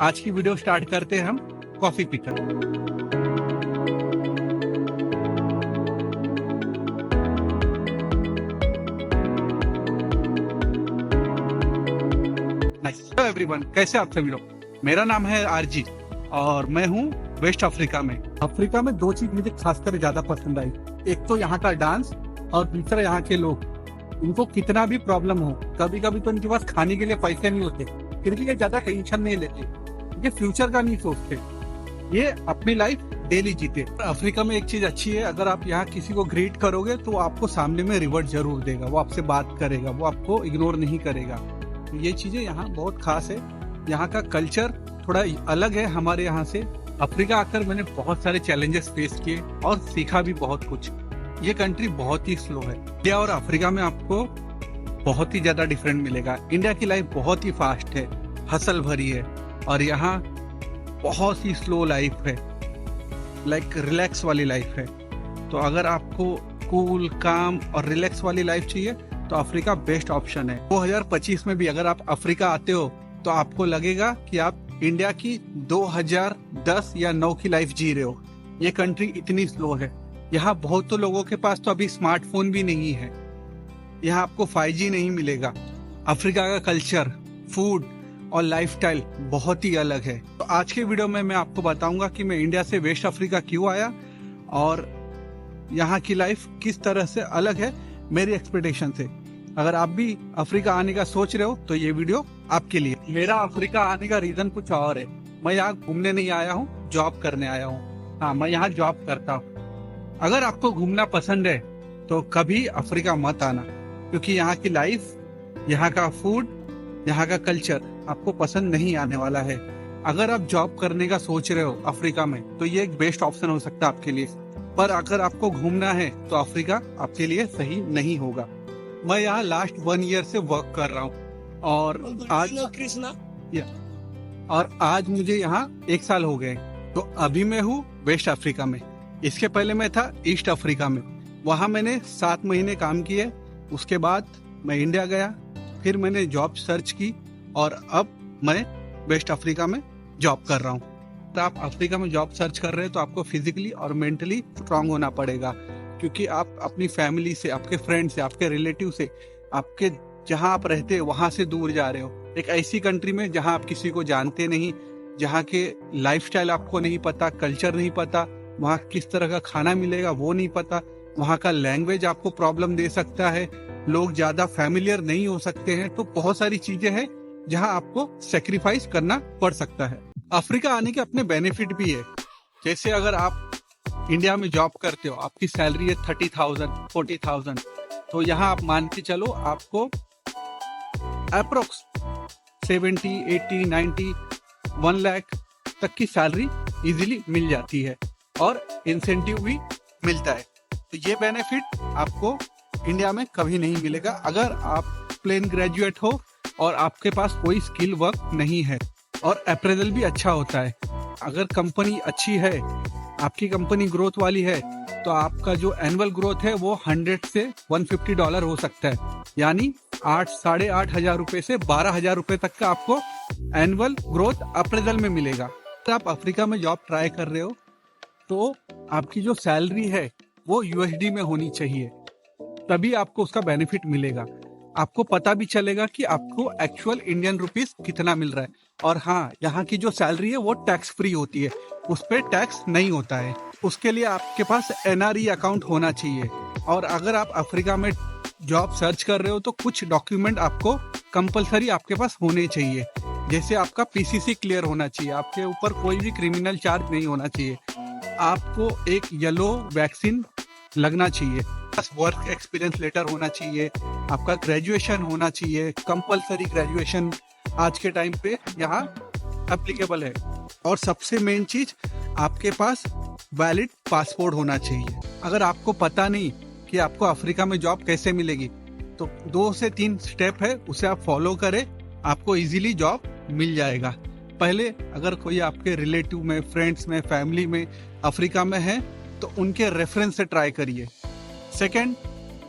आज की video start करते हैं हम कॉफी पीकर। हेलो एवरीवन, कैसे आप सभी लोग। मेरा नाम है आरजी और मैं हूँ वेस्ट अफ्रीका में। अफ्रीका में दो चीज मुझे खासकर ज्यादा पसंद आई, एक तो यहाँ का डांस और दूसरा यहाँ के लोग। उनको कितना भी प्रॉब्लम हो, कभी कभी तो इनके पास खाने के लिए पैसे नहीं होते, फिर भी ये ज्यादा टेंशन नहीं लेते, ये फ्यूचर का नहीं सोचते, ये अपनी लाइफ डेली जीते। अफ्रीका में एक चीज अच्छी है, अगर आप यहाँ किसी को ग्रीट करोगे तो आपको सामने में रिवर्ट जरूर देगा, वो आपसे बात करेगा, वो आपको इग्नोर नहीं करेगा। तो ये चीजें यहाँ बहुत खास है। यहाँ का कल्चर थोड़ा अलग है हमारे यहाँ से। अफ्रीका आकर मैंने बहुत सारे चैलेंजेस फेस किए और सीखा भी बहुत कुछ। ये कंट्री बहुत ही स्लो है। इंडिया और अफ्रीका में आपको बहुत ही ज्यादा डिफरेंट मिलेगा। इंडिया की लाइफ बहुत ही फास्ट है, हसल भरी है, और यहाँ बहुत ही स्लो लाइफ है, लाइक रिलैक्स वाली लाइफ है। तो अगर आपको कूल, काम और रिलैक्स वाली लाइफ चाहिए तो अफ्रीका बेस्ट ऑप्शन है। 2025 में भी अगर आप अफ्रीका आते हो तो आपको लगेगा कि आप इंडिया की 2010 या 9 की लाइफ जी रहे हो। ये कंट्री इतनी स्लो है। यहाँ बहुत लोगों के पास तो अभी स्मार्टफोन भी नहीं है। यहाँ आपको 5G नहीं मिलेगा। अफ्रीका का कल्चर, फूड और लाइफस्टाइल बहुत ही अलग है। तो आज के वीडियो में मैं आपको बताऊंगा कि मैं इंडिया से वेस्ट अफ्रीका क्यों आया और यहाँ की लाइफ किस तरह से अलग है मेरी एक्सपेक्टेशन से। अगर आप भी अफ्रीका आने का सोच रहे हो तो ये वीडियो आपके लिए। मेरा अफ्रीका आने का रीजन कुछ और है। मैं यहाँ घूमने नहीं आया हूँ, जॉब करने आया हूँ। हाँ, मैं यहाँ जॉब करता हूँ। अगर आपको घूमना पसंद है तो कभी अफ्रीका मत आना, क्योंकि यहाँ की लाइफ, यहाँ का फूड, यहाँ का कल्चर आपको पसंद नहीं आने वाला है। अगर आप जॉब करने का सोच रहे हो अफ्रीका में तो ये एक बेस्ट ऑप्शन हो सकता है आपके लिए, पर अगर आपको घूमना है तो अफ्रीका आपके लिए सही नहीं होगा। मैं यहाँ लास्ट 1 ईयर से वर्क कर रहा हूँ और आज मुझे यहाँ 1 साल हो गए। तो अभी मैं हूँ वेस्ट अफ्रीका में। इसके पहले मैं था ईस्ट अफ्रीका में, वहाँ मैंने 7 महीने काम किए। उसके बाद मैं इंडिया गया, फिर मैंने जॉब सर्च की और अब मैं वेस्ट अफ्रीका में जॉब कर रहा हूँ। तो आप अफ्रीका में जॉब सर्च कर रहे हैं तो आपको फिजिकली और मेंटली स्ट्रांग होना पड़ेगा, क्योंकि आप अपनी फैमिली से, आपके फ्रेंड से, आपके रिलेटिव से, आपके जहां आप रहते हैं वहां से दूर जा रहे हो एक ऐसी कंट्री में जहां आप किसी को जानते नहीं, जहां के लाइफस्टाइल आपको नहीं पता, कल्चर नहीं पता, वहां किस तरह का खाना मिलेगा वो नहीं पता, वहां का लैंग्वेज आपको प्रॉब्लम दे सकता है, लोग ज्यादा फैमिलियर नहीं हो सकते हैं। तो बहुत सारी चीजें हैं जहां आपको सेक्रीफाइस करना पड़ सकता है। अफ्रीका आने के अपने बेनिफिट भी है। जैसे अगर आप इंडिया में जॉब करते हो, आपकी सैलरी है 30,000, 40,000, तो यहाँ आप मान के चलो आपको अप्रोक्स 70, 80, 90, 1 लाख तक की सैलरी इजीली मिल जाती है और इंसेंटिव भी मिलता है। तो ये बेनिफिट आपको इंडिया में कभी नहीं मिलेगा अगर आप प्लेन ग्रेजुएट हो और आपके पास कोई स्किल वर्क नहीं है। और अप्रेजल भी अच्छा होता है। अगर कंपनी अच्छी है, आपकी कंपनी ग्रोथ वाली है, तो आपका जो एनुअल ग्रोथ है वो $100 से $150 हो सकता है। यानी 8-8.5 हजार रुपए से 12,000 रुपए तक का आपको एनुअल ग्रोथ अप्रेजल में मिलेगा। तो आप अफ्रीका में जॉब ट्राई कर रहे हो तो आपकी जो सैलरी है वो USD में होनी चाहिए, तभी आपको उसका बेनिफिट मिलेगा। आपको पता भी चलेगा कि आपको एक्चुअल इंडियन रुपीस कितना मिल रहा है। और हाँ, यहाँ की जो सैलरी है वो टैक्स फ्री होती है, उस पर टैक्स नहीं होता है। उसके लिए आपके पास NRE अकाउंट होना चाहिए। और अगर आप अफ्रीका में जॉब सर्च कर रहे हो तो कुछ डॉक्यूमेंट आपको कंपलसरी आपके पास होने चाहिए। जैसे आपका PCC क्लियर होना चाहिए, आपके ऊपर कोई भी क्रिमिनल चार्ज नहीं होना चाहिए, आपको एक येलो वैक्सीन लगना चाहिए, वर्क एक्सपीरियंस लेटर होना चाहिए, आपका ग्रेजुएशन होना चाहिए, कंपलसरी ग्रेजुएशन आज के टाइम पे यहाँ एप्लीकेबल है। और सबसे मेन चीज, आपके पास वैलिड पासपोर्ट होना चाहिए। अगर आपको पता नहीं कि आपको अफ्रीका में जॉब कैसे मिलेगी तो 2 से 3 स्टेप है, उसे आप फॉलो करें, आपको इजीली जॉब मिल जाएगा। पहले अगर कोई आपके रिलेटिव में, फ्रेंड्स में, फैमिली में अफ्रीका में है तो उनके रेफरेंस से ट्राई करिए। सेकंड,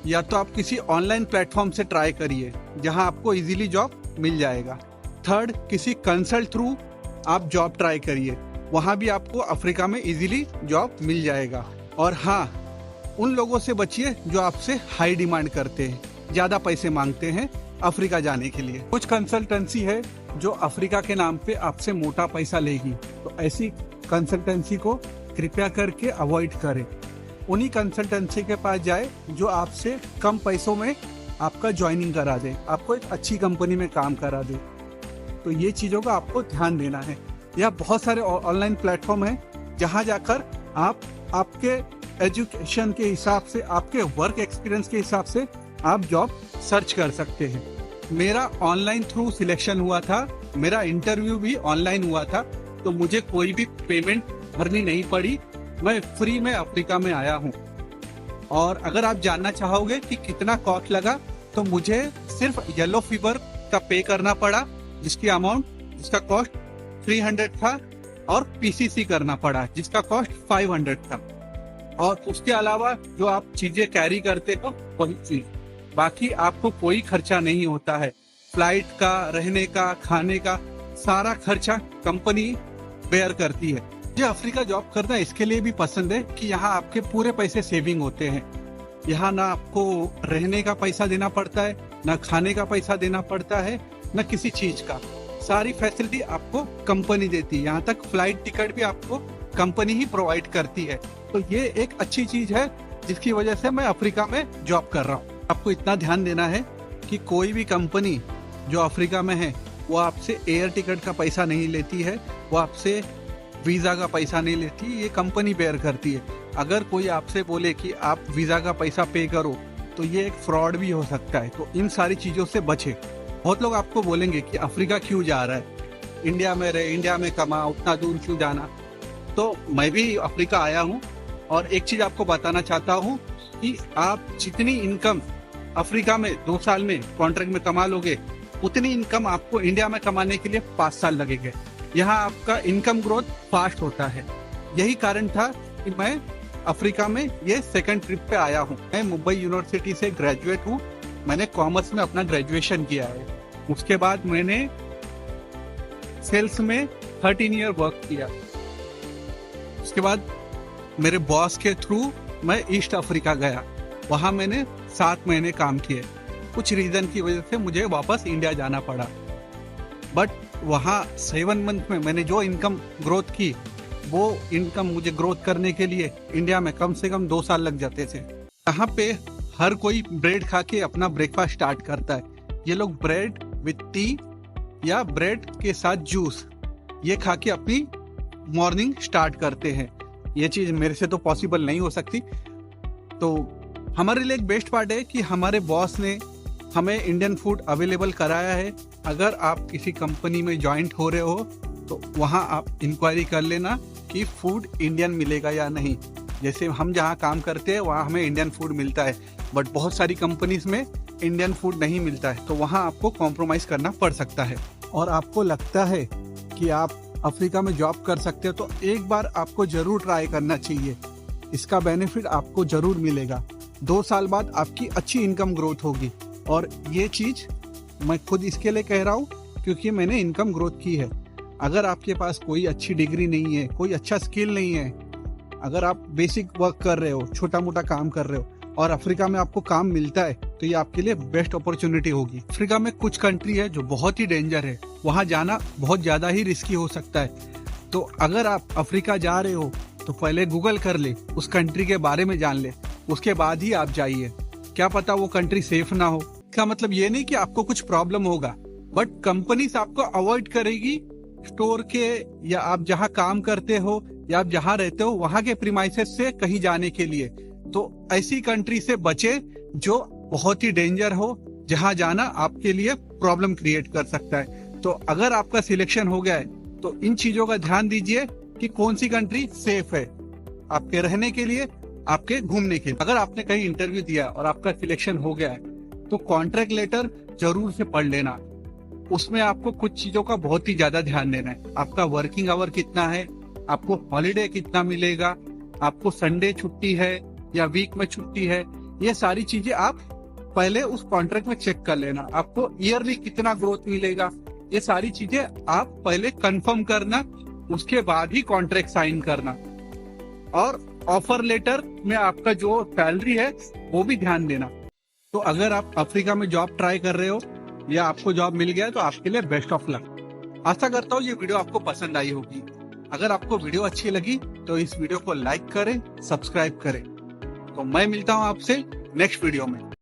या तो आप किसी ऑनलाइन प्लेटफॉर्म से ट्राई करिए जहां आपको इजीली जॉब मिल जाएगा। थर्ड, किसी कंसल्ट थ्रू आप जॉब ट्राई करिए, वहाँ भी आपको अफ्रीका में इजीली जॉब मिल जाएगा। और हाँ, उन लोगों से बचिए जो आपसे हाई डिमांड करते हैं, ज़्यादा पैसे मांगते हैं अफ्रीका जाने के लिए। कुछ कंसल्टेंसी है जो अफ्रीका के नाम पे आपसे मोटा पैसा लेगी, तो ऐसी कंसल्टेंसी को कृपया करके अवॉइड करें। उन्हीं कंसल्टेंसी के पास जाए जो आपसे कम पैसों में आपका ज्वाइनिंग करा दे, आपको एक अच्छी कंपनी में काम करा दे। तो ये चीज़ों का आपको ध्यान देना है। या बहुत सारे ऑनलाइन प्लेटफॉर्म हैं जहाँ जाकर आप आपके एजुकेशन के हिसाब से, आपके वर्क एक्सपीरियंस के हिसाब से आप जॉब सर्च कर सकते हैं। मेरा ऑनलाइन थ्रू सिलेक्शन हुआ था, मेरा इंटरव्यू भी ऑनलाइन हुआ था, तो मुझे कोई भी पेमेंट भरनी नहीं पड़ी। मैं फ्री में अफ्रीका में आया हूँ। और अगर आप जानना चाहोगे कि कितना कॉस्ट लगा, तो मुझे सिर्फ येलो फीवर का पे करना पड़ा, जिसका कॉस्ट 300 था, और पीसीसी करना पड़ा जिसका कॉस्ट 500 था। और उसके अलावा जो आप चीजें कैरी करते हो वही चीज, बाकी आपको कोई खर्चा नहीं होता है। फ्लाइट का, रहने का, खाने का सारा खर्चा कंपनी बेयर करती है। मुझे अफ्रीका जॉब करना इसके लिए भी पसंद है कि यहाँ आपके पूरे पैसे सेविंग होते हैं। यहाँ ना आपको रहने का पैसा देना पड़ता है, ना खाने का पैसा देना पड़ता है, ना किसी चीज का। सारी फैसिलिटी आपको कंपनी देती है। यहाँ तक फ्लाइट टिकट भी आपको कंपनी ही प्रोवाइड करती है। तो ये एक अच्छी चीज है जिसकी वजह से मैं अफ्रीका में जॉब कर रहा हूँ। आपको इतना ध्यान देना है कि कोई भी कंपनी जो अफ्रीका में है वो आपसे एयर टिकट का पैसा नहीं लेती है, वो आपसे वीजा का पैसा नहीं लेती, ये कंपनी बेयर करती है। अगर कोई आपसे बोले कि आप वीजा का पैसा पे करो, तो ये एक फ्रॉड भी हो सकता है। तो इन सारी चीजों से बचे। बहुत लोग आपको बोलेंगे कि अफ्रीका क्यों जा रहा है, इंडिया में रहे, इंडिया में कमा, उतना दूर क्यों जाना। तो मैं भी अफ्रीका आया हूँ और एक चीज आपको बताना चाहता हूँ कि आप जितनी इनकम अफ्रीका में 2 साल में कॉन्ट्रैक्ट में कमा लोगे, उतनी इनकम आपको इंडिया में कमाने के लिए 5 साल लगेंगे। यहाँ आपका इनकम ग्रोथ फास्ट होता है। यही कारण था कि मैं अफ्रीका में ये सेकंड ट्रिप पे आया हूँ। मैं मुंबई यूनिवर्सिटी से ग्रेजुएट हूँ। मैंने कॉमर्स में अपना ग्रेजुएशन किया है। उसके बाद मैंने सेल्स में 13 ईयर वर्क किया। उसके बाद मेरे बॉस के थ्रू मैं ईस्ट अफ्रीका गया। वहाँ मैंने 7 महीने काम किए। कुछ रीजन की वजह से मुझे वापस इंडिया जाना पड़ा। बट वहाँ 7 मंथ में मैंने जो इनकम ग्रोथ की, वो इनकम मुझे ग्रोथ करने के लिए इंडिया में कम से कम 2 साल लग जाते थे। यहाँ पे हर कोई ब्रेड खा के अपना ब्रेकफास्ट स्टार्ट करता है। ये लोग ब्रेड विथ टी या ब्रेड के साथ जूस ये खा के अपनी मॉर्निंग स्टार्ट करते हैं। ये चीज मेरे से तो पॉसिबल नहीं हो सकती। तो हमारे लिए एक बेस्ट पार्ट है कि हमारे बॉस ने हमें इंडियन फूड अवेलेबल कराया है। अगर आप किसी कंपनी में ज्वाइंट हो रहे हो तो वहाँ आप इंक्वायरी कर लेना कि फूड इंडियन मिलेगा या नहीं। जैसे हम जहाँ काम करते हैं वहाँ हमें इंडियन फूड मिलता है, बट बहुत सारी कंपनीज में इंडियन फूड नहीं मिलता है, तो वहाँ आपको कॉम्प्रोमाइज करना पड़ सकता है। और आपको लगता है कि आप अफ्रीका में जॉब कर सकते हो, तो एक बार आपको जरूर ट्राई करना चाहिए। इसका बेनिफिट आपको जरूर मिलेगा। 2 साल बाद आपकी अच्छी इनकम ग्रोथ होगी। और ये चीज मैं खुद इसके लिए कह रहा हूँ क्योंकि मैंने इनकम ग्रोथ की है। अगर आपके पास कोई अच्छी डिग्री नहीं है, कोई अच्छा स्किल नहीं है, अगर आप बेसिक वर्क कर रहे हो, छोटा मोटा काम कर रहे हो और अफ्रीका में आपको काम मिलता है, तो ये आपके लिए बेस्ट अपॉर्चुनिटी होगी। अफ्रीका में कुछ कंट्री है जो बहुत ही डेंजर है, वहाँ जाना बहुत ज्यादा ही रिस्की हो सकता है। तो अगर आप अफ्रीका जा रहे हो तो पहले गूगल कर ले, उस कंट्री के बारे में जान ले, उसके बाद ही आप जाइए। क्या पता वो कंट्री सेफ ना हो। इसका मतलब ये नहीं कि आपको कुछ प्रॉब्लम होगा, बट कंपनीज आपको अवॉइड करेगी स्टोर के, या आप जहाँ काम करते हो या आप जहाँ रहते हो वहां के प्रीमाइसेस से कहीं जाने के लिए। तो ऐसी कंट्री से बचे जो बहुत ही डेंजर हो, जहाँ जाना आपके लिए प्रॉब्लम क्रिएट कर सकता है। तो अगर आपका सिलेक्शन हो गया है तो इन चीजों का ध्यान दीजिए कि कौन सी कंट्री सेफ है आपके रहने के लिए, आपके घूमने के लिए। अगर आपने कहीं इंटरव्यू दिया और आपका सिलेक्शन हो गया है तो कॉन्ट्रैक्ट लेटर जरूर से पढ़ लेना। उसमें आपको कुछ चीजों का बहुत ही ज्यादा ध्यान देना है। आपका वर्किंग आवर कितना है, आपको हॉलीडे कितना मिलेगा, आपको संडे छुट्टी है या वीक में छुट्टी है, ये सारी चीजें आप पहले उस कॉन्ट्रैक्ट में चेक कर लेना। आपको ईयरली कितना ग्रोथ मिलेगा, ये सारी चीजें आप पहले कंफर्म करना, उसके बाद ही कॉन्ट्रैक्ट साइन करना। और ऑफर लेटर में आपका जो सैलरी है वो भी ध्यान देना। तो अगर आप अफ्रीका में जॉब ट्राई कर रहे हो या आपको जॉब मिल गया तो आपके लिए बेस्ट ऑफ लक। आशा करता हूँ ये वीडियो आपको पसंद आई होगी। अगर आपको वीडियो अच्छी लगी तो इस वीडियो को लाइक करें, सब्सक्राइब करें। तो मैं मिलता हूँ आपसे नेक्स्ट वीडियो में।